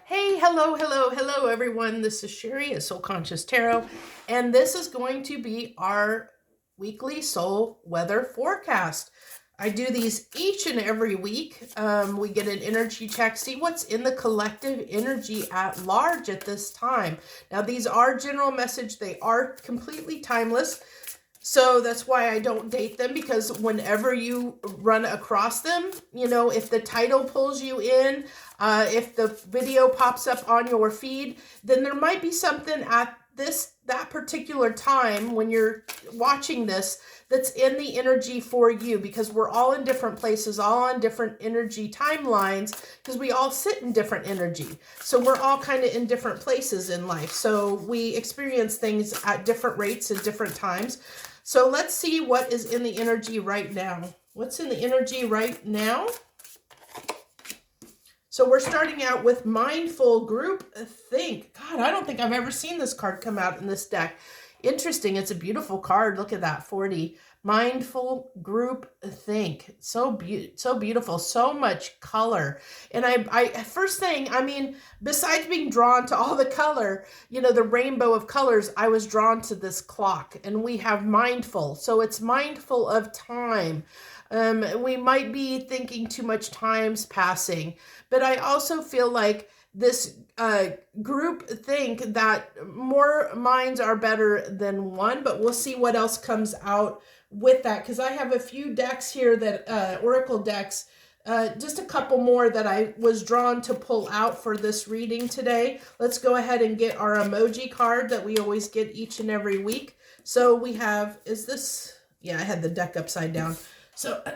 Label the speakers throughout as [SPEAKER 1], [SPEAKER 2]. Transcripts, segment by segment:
[SPEAKER 1] Hey, hello, everyone. This is Sherry at Soul Conscious Tarot, and this is going to be our weekly soul weather forecast. I do these each and every week. We get an energy check, see what's in the collective energy at large at this time. Now, these are general message. They are completely timeless. So that's why I don't date them, because whenever you run across them, if the title pulls you in, if the video pops up on your feed, then there might be something at that particular time when you're watching this that's in the energy for you, because we're all in different places, all on different energy timelines, because we all sit in different energy. So we're all kind of in different places in life. So we experience things at different rates at different times. So let's see what is in the energy right now. What's in the energy right now? So we're starting out with Mindful Group Think. God, I don't think I've ever seen this card come out in this deck. Interesting. It's a beautiful card. Look at that, 40. Mindful Group Think. So beautiful. So much color. And I first thing, besides being drawn to all the color, the rainbow of colors, I was drawn to this clock. And we have mindful. So it's mindful of time. We might be thinking too much time's passing. But I also feel like this group think that more minds are better than one, but we'll see what else comes out with that, because I have a few decks here that Oracle decks, just a couple more that I was drawn to pull out for this reading today. Let's go ahead and get our emoji card that we always get each and every week. So we have, I had the deck upside down. So I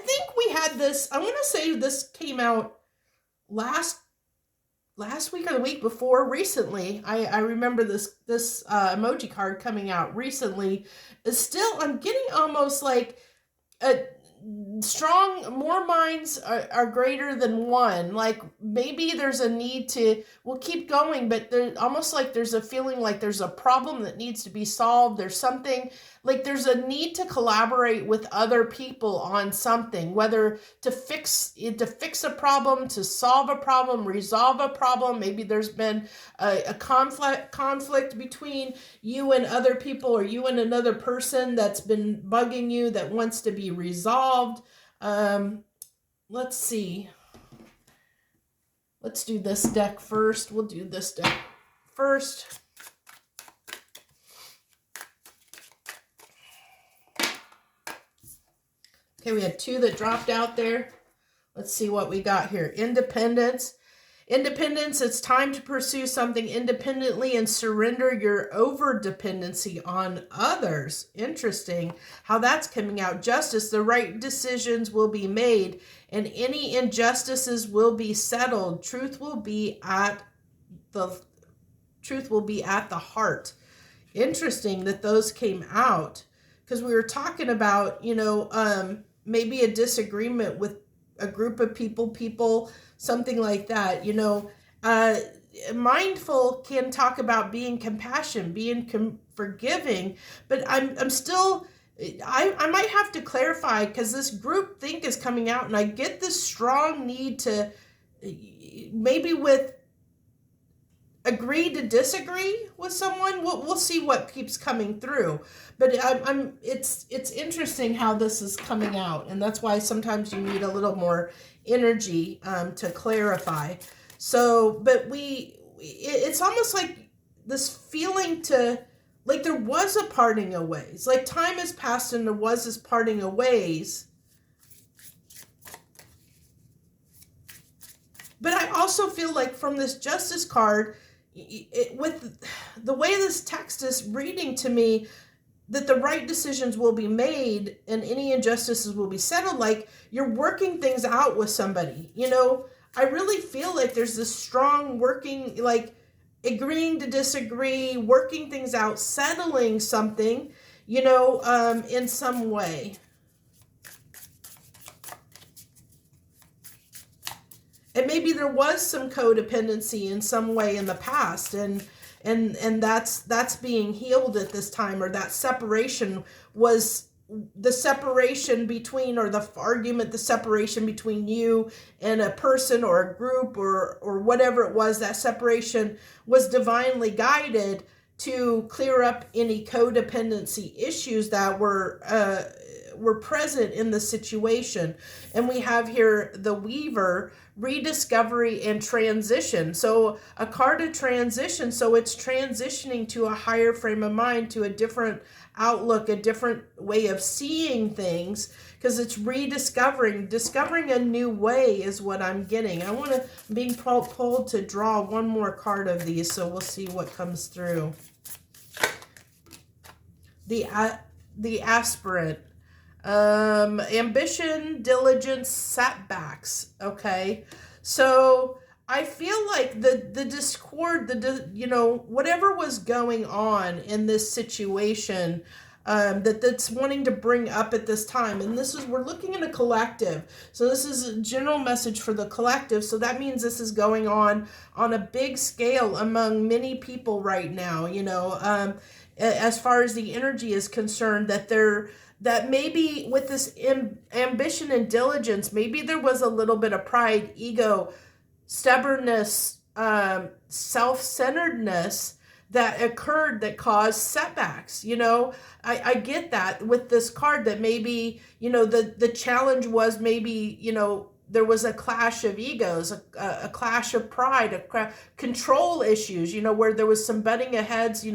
[SPEAKER 1] think we had this, I want to say this came out last week or the week before, recently. I remember this emoji card coming out recently. Still, I'm getting almost like a strong, more minds are greater than one. Like maybe there's a need to, we'll keep going, but there's almost like there's a feeling like there's a problem that needs to be solved. There's something like there's a need to collaborate with other people on something, whether to fix a problem, to solve a problem, resolve a problem. Maybe there's been a conflict between you and other people, or you and another person that's been bugging you that wants to be resolved. Let's see. Let's do this deck first. We'll do this deck first. Okay, we had two that dropped out there. Let's see what we got here. Independence. Independence, it's time to pursue something independently and surrender your over-dependency on others. Interesting how that's coming out. Justice, the right decisions will be made and any injustices will be settled. Truth will be at the heart. Interesting that those came out, because we were talking about, maybe a disagreement with a group of people, something like that. Mindful can talk about being compassion, being forgiving, but I'm still, I might have to clarify, because this group think is coming out, and I get this strong need to maybe with agree to disagree with someone. We'll see what keeps coming through, but it's interesting how this is coming out, and that's why sometimes you need a little more energy to clarify. So, but it's almost like this feeling to, like there was a parting of ways, like time has passed and there was this parting of ways. But I also feel like from this Justice card, with the way this text is reading to me, that the right decisions will be made and any injustices will be settled. Like you're working things out with somebody. I really feel like there's this strong working, like agreeing to disagree, working things out, settling something, in some way. And maybe there was some codependency in some way in the past, and that's being healed at this time, or that separation was the separation between, or the argument, the separation between you and a person or a group or whatever it was, that separation was divinely guided to clear up any codependency issues that were present in the situation. And we have here the Weaver, rediscovery and transition. So a card of transition, so it's transitioning to a higher frame of mind, to a different outlook, a different way of seeing things, because it's discovering a new way is what I'm getting. I want to be pulled to draw one more card of these, so we'll see what comes through. The aspirant. Ambition, diligence, setbacks. Okay, so I feel like the discord, whatever was going on in this situation, that's wanting to bring up at this time. And we're looking at a collective. So this is a general message for the collective. So that means this is going on a big scale among many people right now, as far as the energy is concerned, that maybe with this ambition and diligence, maybe there was a little bit of pride, ego, stubbornness, self-centeredness that occurred that caused setbacks. I get that with this card, that maybe, the challenge was maybe, there was a clash of egos, a clash of pride, control issues, where there was some butting of heads,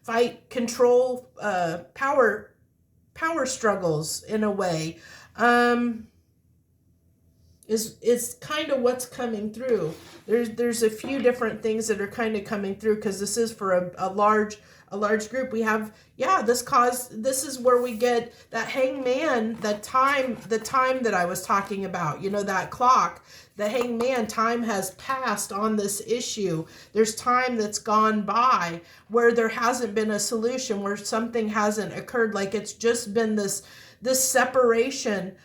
[SPEAKER 1] fight, control, power struggles in a way. Is kind of what's coming through. There's a few different things that are kind of coming through, because this is for a large group. We have, this is where we get that hangman, the time that I was talking about, that clock, the hangman. Time has passed on this issue. There's time that's gone by where there hasn't been a solution, where something hasn't occurred. Like it's just been this separation.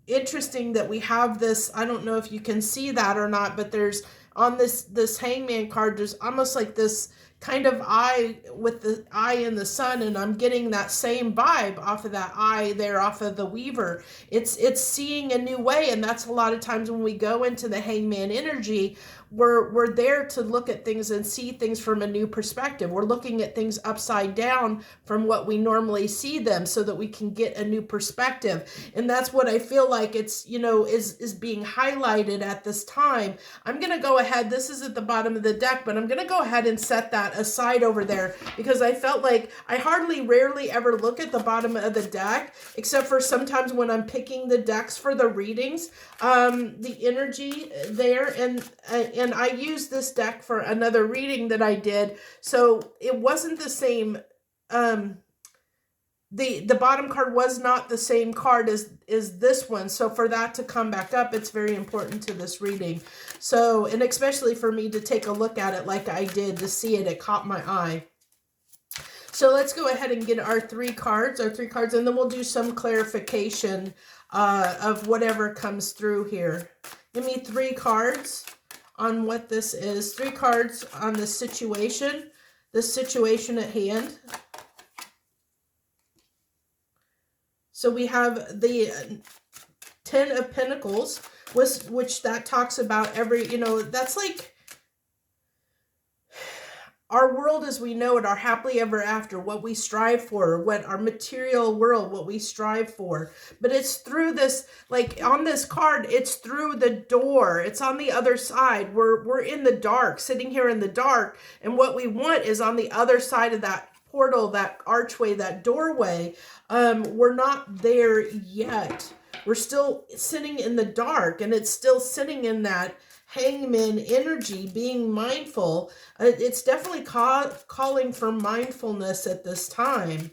[SPEAKER 1] Interesting that we have this. I don't know if you can see that or not, but there's on this hangman card, there's almost like this kind of eye, with the eye in the sun, and I'm getting that same vibe off of that eye there, off of the Weaver. It's seeing a new way, and that's a lot of times when we go into the hangman energy, we're there to look at things and see things from a new perspective. We're looking at things upside down from what we normally see them, so that we can get a new perspective. And that's what I feel like it's, is being highlighted at this time. I'm going to go ahead. This is at the bottom of the deck, but I'm going to go ahead and set that aside over there, because I felt like I rarely ever look at the bottom of the deck, except for sometimes when I'm picking the decks for the readings, the energy there, and I used this deck for another reading that I did, so it wasn't the same. The bottom card was not the same card as this one, so for that to come back up, it's very important to this reading. So, and especially for me to take a look at it like I did, to see it caught my eye. So let's go ahead and get our three cards, and then we'll do some clarification of whatever comes through here. Give me 3 cards on what this is. 3 cards on the situation at hand. So we have the 10 of Pentacles, which that talks about that's like our world as we know it, our happily ever after, what we strive for, what our material world, what we strive for. But it's through this, like on this card, it's through the door. It's on the other side. We're in the dark, sitting here in the dark. And what we want is on the other side of that portal, that archway, that doorway. We're not there yet. We're still sitting in the dark, and it's still sitting in that hangman energy, being mindful. It's definitely calling for mindfulness at this time.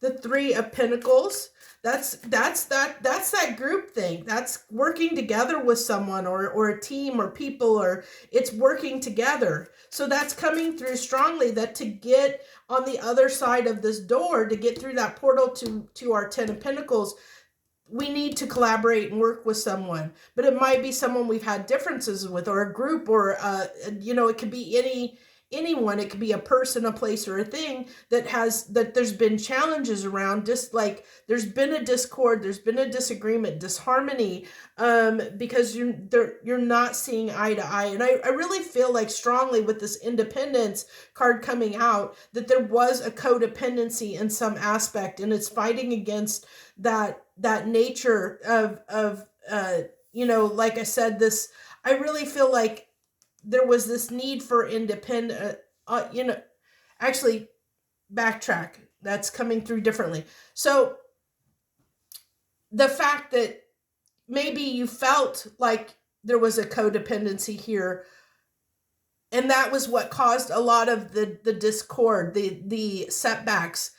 [SPEAKER 1] The 3 of Pentacles, that's that group thing. That's working together with someone or a team or people, or it's working together. So that's coming through strongly, that to get on the other side of this door, to get through that portal to our 10 of Pentacles, we need to collaborate and work with someone. But it might be someone we've had differences with, or a group, or it could be anyone. It could be a person, a place, or a thing that there's been challenges around, just like there's been a discord, there's been a disagreement, disharmony, because you're not seeing eye to eye. And I really feel like strongly with this Independence card coming out that there was a codependency in some aspect, and it's fighting against that nature of like I said, this, I really feel like there was this need for independent, actually backtrack, that's coming through differently. So the fact that maybe you felt like there was a codependency here, and that was what caused a lot of the discord, the setbacks,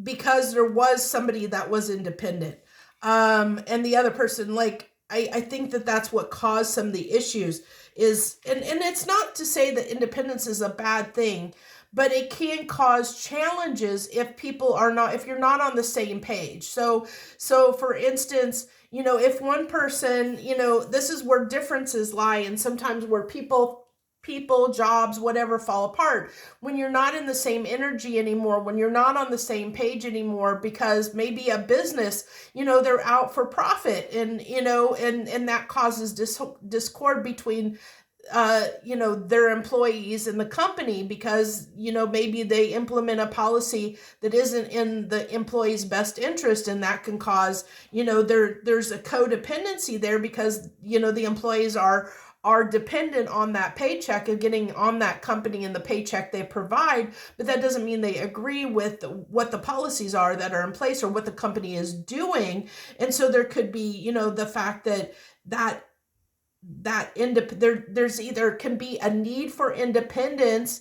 [SPEAKER 1] because there was somebody that was independent, and the other person, like, I think that that's what caused some of the issues is, and it's not to say that independence is a bad thing, but it can cause challenges if you're not on the same page. So for instance, if one person, this is where differences lie, and sometimes where people, jobs, whatever, fall apart when you're not in the same energy anymore, when you're not on the same page anymore, because maybe a business, they're out for profit, and and that causes discord between their employees and the company, because maybe they implement a policy that isn't in the employee's best interest, and that can cause there's a codependency there, because the employees are dependent on that paycheck and getting on that company and the paycheck they provide, but that doesn't mean they agree with what the policies are that are in place or what the company is doing. And so there could be the fact that there's either can be a need for independence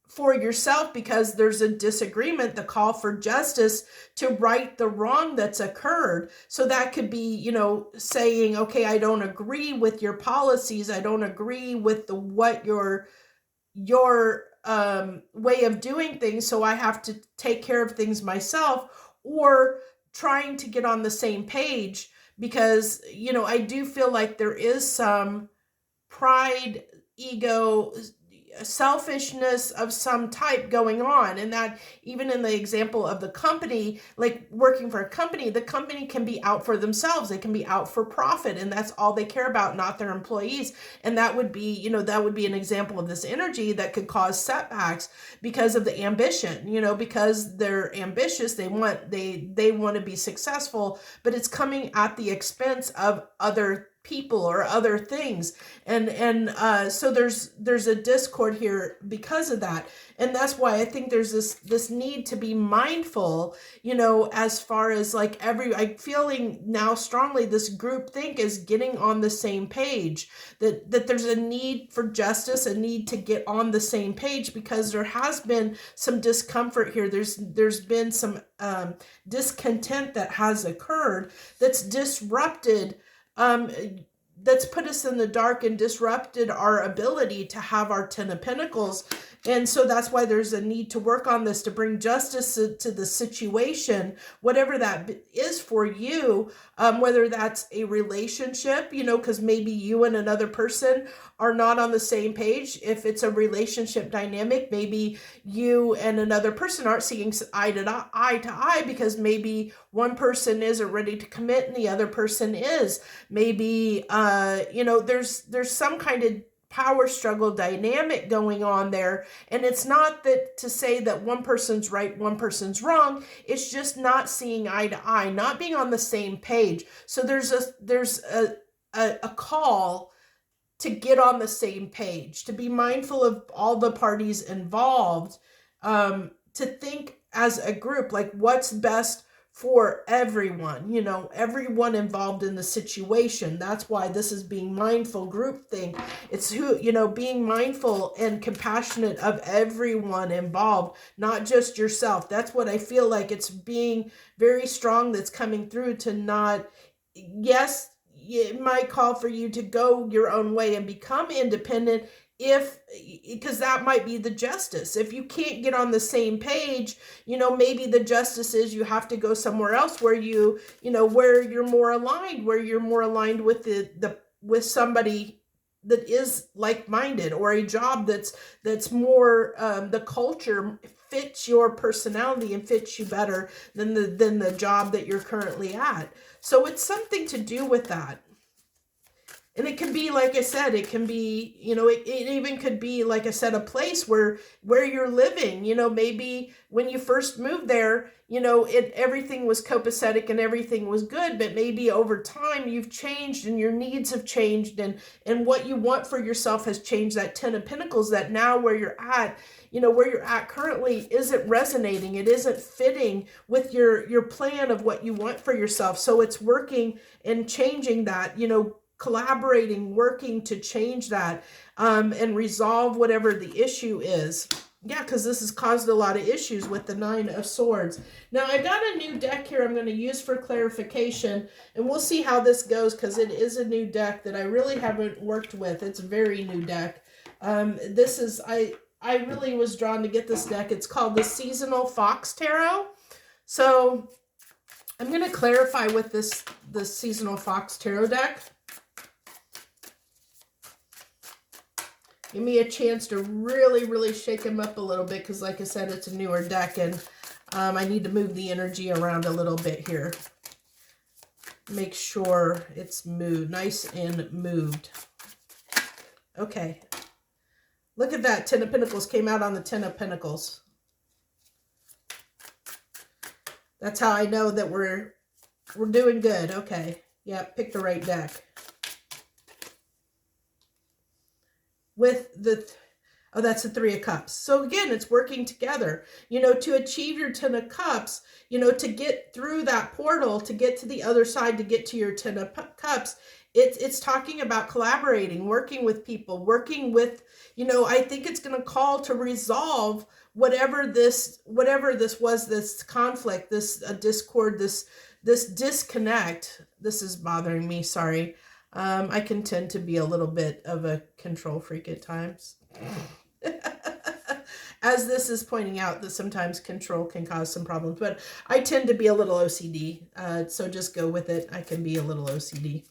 [SPEAKER 1] for yourself, because there's a disagreement, the call for justice to right the wrong that's occurred. So that could be saying, okay, I don't agree with your policies, I don't agree with what your way of doing things, so I have to take care of things myself, or trying to get on the same page, because I do feel like there is some pride, ego, selfishness of some type going on. And that, even in the example of the company, like working for a company, the company can be out for themselves, they can be out for profit, and that's all they care about, not their employees. And that would be an example of this energy that could cause setbacks because of the ambition, because they're ambitious, they want to be successful, but it's coming at the expense of other people or other things, and so there's a discord here because of that. And that's why I think there's this need to be mindful, as far as like I'm feeling now strongly this group think is getting on the same page, that there's a need for justice, a need to get on the same page, because there has been some discomfort here, there's been some discontent that has occurred that's disrupted, that's put us in the dark and disrupted our ability to have our 10 of Pentacles. And so that's why there's a need to work on this, to bring justice to the situation, whatever that is for you, whether that's a relationship, because maybe you and another person are not on the same page. If it's a relationship dynamic, maybe you and another person aren't seeing eye to eye, because maybe one person isn't ready to commit and the other person is. Maybe, there's some kind of power struggle dynamic going on there. And it's not that to say that one person's right, one person's wrong. It's just not seeing eye to eye, not being on the same page. So there's a call to get on the same page, to be mindful of all the parties involved, to think as a group, like what's best for everyone, everyone involved in the situation. That's why this is being mindful group thing. It's being mindful and compassionate of everyone involved, not just yourself. That's what I feel like it's being very strong that's coming through, to not, yes, it might call for you to go your own way and become independent, because that might be the justice. If you can't get on the same page, maybe the justice is you have to go somewhere else where where you're more aligned, with with somebody that is like-minded, or a job that's more the culture fits your personality and fits you better than the job that you're currently at. So it's something to do with that. And it can be, like I said, it can be, you know, it even could be, like I said, a place where you're living. You know, maybe when you first moved there, you know, everything was copacetic and everything was good, but maybe over time you've changed and your needs have changed, and what you want for yourself has changed. That Ten of Pentacles, that now where you're at, you know, where you're at currently isn't resonating. It isn't fitting with your plan of what you want for yourself. So it's working and changing that, you know, collaborating, working to change that, and resolve whatever the issue is. Yeah, because this has caused a lot of issues with the Nine of Swords. Now, I got a new deck here I'm going to use for clarification, and we'll see how this goes, because it is a new deck that I really haven't worked with. It's a very new deck. This is, I really was drawn to get this deck. It's called the Seasonal Fox Tarot. So I'm going to clarify with this Seasonal Fox Tarot deck. Give me a chance to really shake him up a little bit, because like I said, it's a newer deck, and I need to move the energy around a little bit here. Make sure it's moved, nice and moved. Okay. Look at that. Ten of Pentacles came out on the Ten of Pentacles. That's how I know that we're doing good. Okay. Yeah, pick the right deck. With the, oh, that's the Three of Cups. So again, it's working together, you know, to achieve your Ten of Cups, you know, to get through that portal, to get to the other side, to get to your Ten of Cups. It's talking about collaborating, working with people, working with, you know, I think it's going to call to resolve whatever this was, this conflict, this discord, this disconnect. This is bothering me, sorry. I can tend to be a little bit of a control freak at times. As this is pointing out, that sometimes control can cause some problems, but I tend to be a little OCD. So just go with it. I can be a little OCD.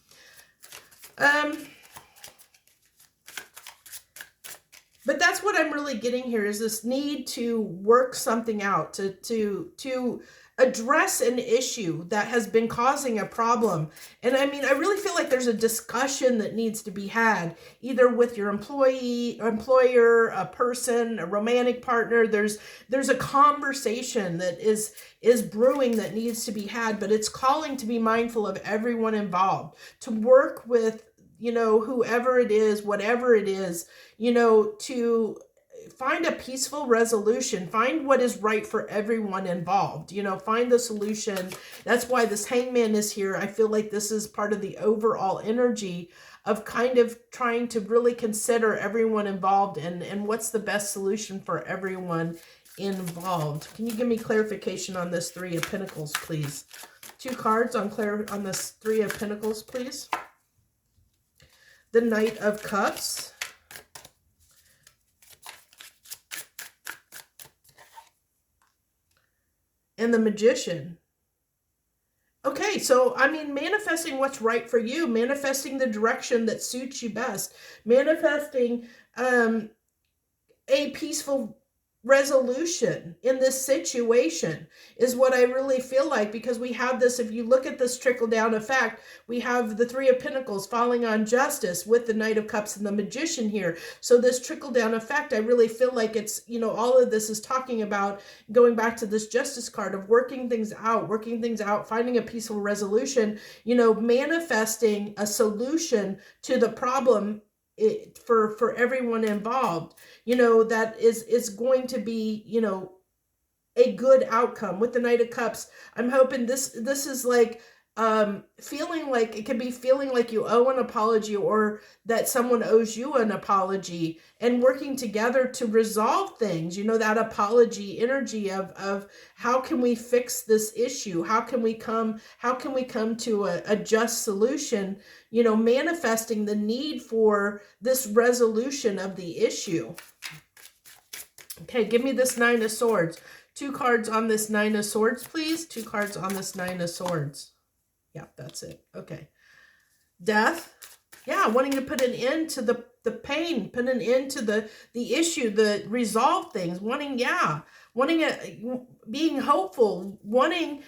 [SPEAKER 1] But that's what I'm really getting here, is this need to work something out, to address an issue that has been causing a problem. And I mean, I really feel like there's a discussion that needs to be had, either with your employer, a person, a romantic partner. There's a conversation that is brewing that needs to be had, but it's calling to be mindful of everyone involved, to work with, you know, whoever it is, whatever it is, you know, to find a peaceful resolution, find what is right for everyone involved, you know, find the solution. That's why this Hangman is here. I feel like this is part of the overall energy of kind of trying to really consider everyone involved and what's the best solution for everyone involved. Can you give me clarification on this Three of Pentacles, please? 2 cards on this Three of Pentacles, please. The Knight of Cups. And the Magician. Okay, so, I mean, manifesting what's right for you, manifesting the direction that suits you best, manifesting a peaceful resolution in this situation is what I really feel like, because we have this, if you look at this trickle-down effect, we have the Three of Pentacles falling on justice with the Knight of Cups and the Magician here. So this trickle-down effect, I really feel like it's, you know, all of this is talking about going back to this Justice card of working things out, finding a peaceful resolution, you know, manifesting a solution to the problem for everyone involved, you know, that is going to be, you know, a good outcome. With the Knight of Cups, I'm hoping this is like feeling like, it could be feeling like you owe an apology, or that someone owes you an apology, and working together to resolve things, you know, that apology energy of how can we fix this issue? How can we come to a just solution, you know, manifesting the need for this resolution of the issue. Okay, give me this Nine of Swords. 2 cards on this Nine of Swords, please. 2 cards on this Nine of Swords. Yeah, that's it. Okay. Death, Yeah, wanting to put an end to the pain, put an end to the issue, the resolve things, wanting a, being hopeful, wanting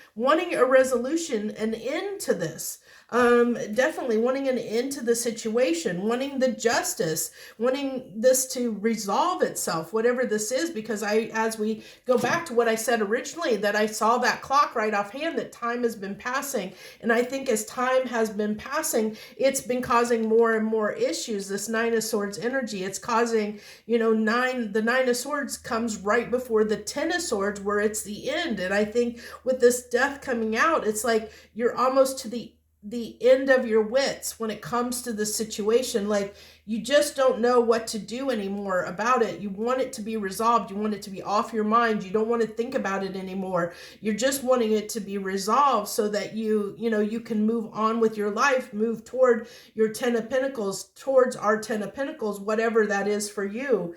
[SPEAKER 1] a resolution, an end to this. Definitely wanting an end to the situation, wanting the justice, wanting this to resolve itself, whatever this is, because as we go back to what I said originally, that I saw that clock right offhand, that time has been passing. And I think as time has been passing, it's been causing more and more issues. This Nine of Swords energy, it's causing, the Nine of Swords comes right before the Ten of Swords, where it's the end. And I think with this death coming out, it's like you're almost to the end of your wits when it comes to the situation. Like, you just don't know what to do anymore about it. You want it to be resolved. You want it to be off your mind. You don't want to think about it anymore. You're just wanting it to be resolved so that you can move on with your life, move toward your Ten of Pentacles, towards our Ten of Pentacles, whatever that is for you.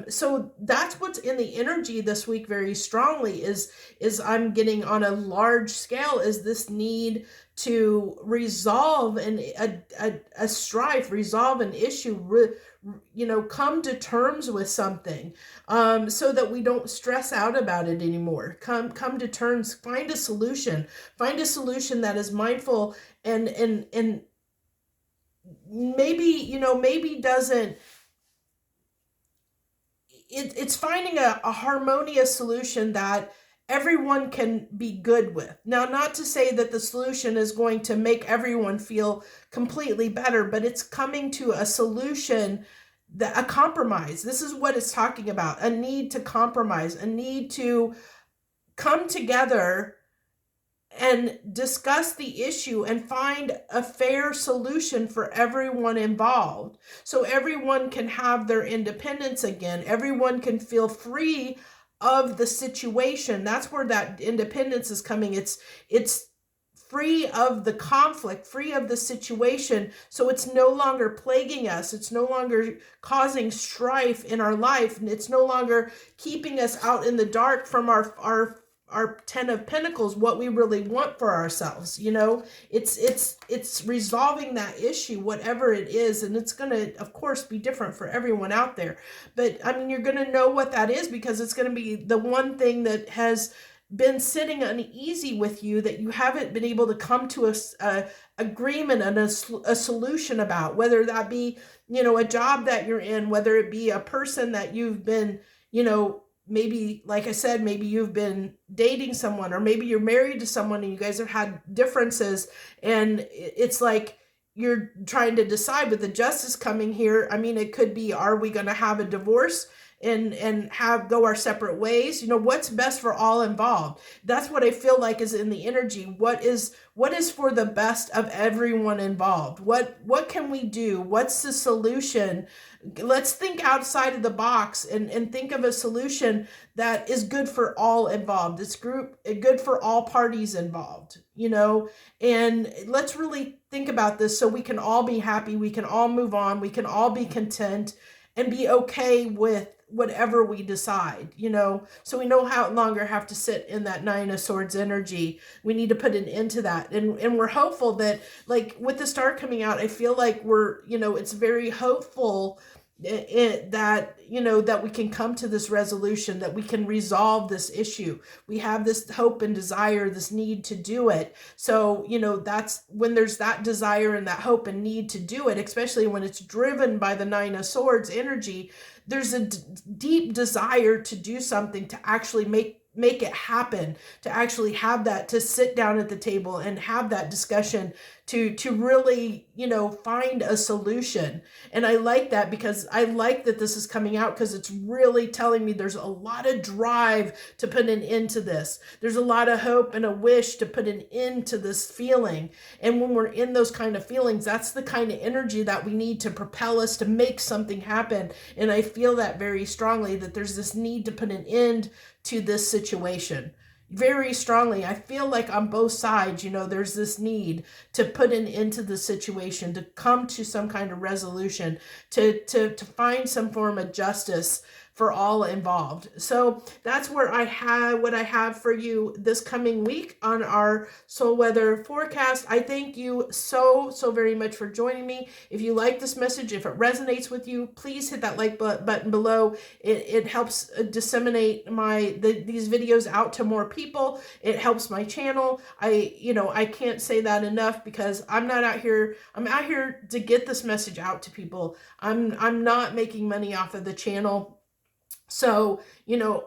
[SPEAKER 1] So that's what's in the energy this week very strongly is I'm getting on a large scale, is this need to resolve a strife, resolve an issue, come to terms with something, so that we don't stress out about it anymore. Come to terms, find a solution that is mindful and maybe doesn't. It's finding a harmonious solution that everyone can be good with. Now, not to say that the solution is going to make everyone feel completely better, but it's coming to a solution, a compromise. This is what it's talking about, a need to compromise, a need to come together and discuss the issue and find a fair solution for everyone involved, so everyone can have their independence again. Everyone can feel free of the situation. That's where that independence is coming. It's free of the conflict, free of the situation, so it's no longer plaguing us. It's no longer causing strife in our life, and it's no longer keeping us out in the dark from our Ten of Pentacles, what we really want for ourselves. It's resolving that issue, whatever it is. And it's going to, of course, be different for everyone out there. But I mean, you're going to know what that is, because it's going to be the one thing that has been sitting uneasy with you, that you haven't been able to come to a agreement and a solution about, whether that be, a job that you're in, whether it be a person that you've been, maybe, like I said, maybe you've been dating someone, or maybe you're married to someone and you guys have had differences, and it's like you're trying to decide with the justice coming here. I mean, it could be, are we going to have a divorce and go our separate ways? What's best for all involved? That's what I feel like is in the energy. What is for the best of everyone involved? What can we do? What's the solution? Let's think outside of the box and think of a solution that is good for all involved. It's good for all parties involved, and let's really think about this so we can all be happy. We can all move on. We can all be content and be okay with whatever we decide, so we no longer have to sit in that Nine of Swords energy. We need to put an end to that. And we're hopeful that, like, with the star coming out, I feel like we're, it's very hopeful that we can come to this resolution, that we can resolve this issue. We have this hope and desire, this need to do it. So, that's when there's that desire and that hope and need to do it, especially when it's driven by the Nine of Swords energy. There's a deep desire to do something, to actually make it happen, to actually have that, to sit down at the table and have that discussion, to really, find a solution. And I like that, because I like that this is coming out, because it's really telling me there's a lot of drive to put an end to this. There's a lot of hope and a wish to put an end to this feeling. And when we're in those kind of feelings, that's the kind of energy that we need to propel us to make something happen. And I feel that very strongly, that there's this need to put an end to this situation. Very strongly. I feel like on both sides, there's this need to put an end to the situation, to come to some kind of resolution, to find some form of justice for all involved. So that's where I have what I have for you this coming week on our soul weather forecast. I thank you so very much for joining me. If you like this message, if it resonates with you, please hit that like button below. It helps disseminate these videos out to more people. It helps my channel. I can't say that enough, because I'm out here to get this message out to people. I'm not making money off of the channel. So,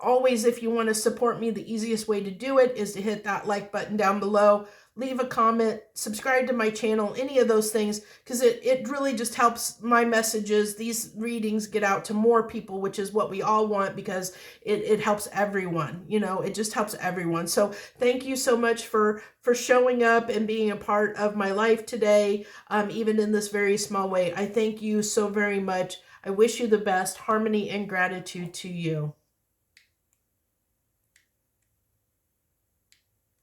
[SPEAKER 1] always, if you want to support me, the easiest way to do it is to hit that like button down below, leave a comment, subscribe to my channel, any of those things, because it really just helps my messages, these readings, get out to more people, which is what we all want, because it helps everyone. It just helps everyone. So thank you so much for showing up and being a part of my life today, even in this very small way. I thank you so very much. I wish you the best. Harmony and gratitude to you.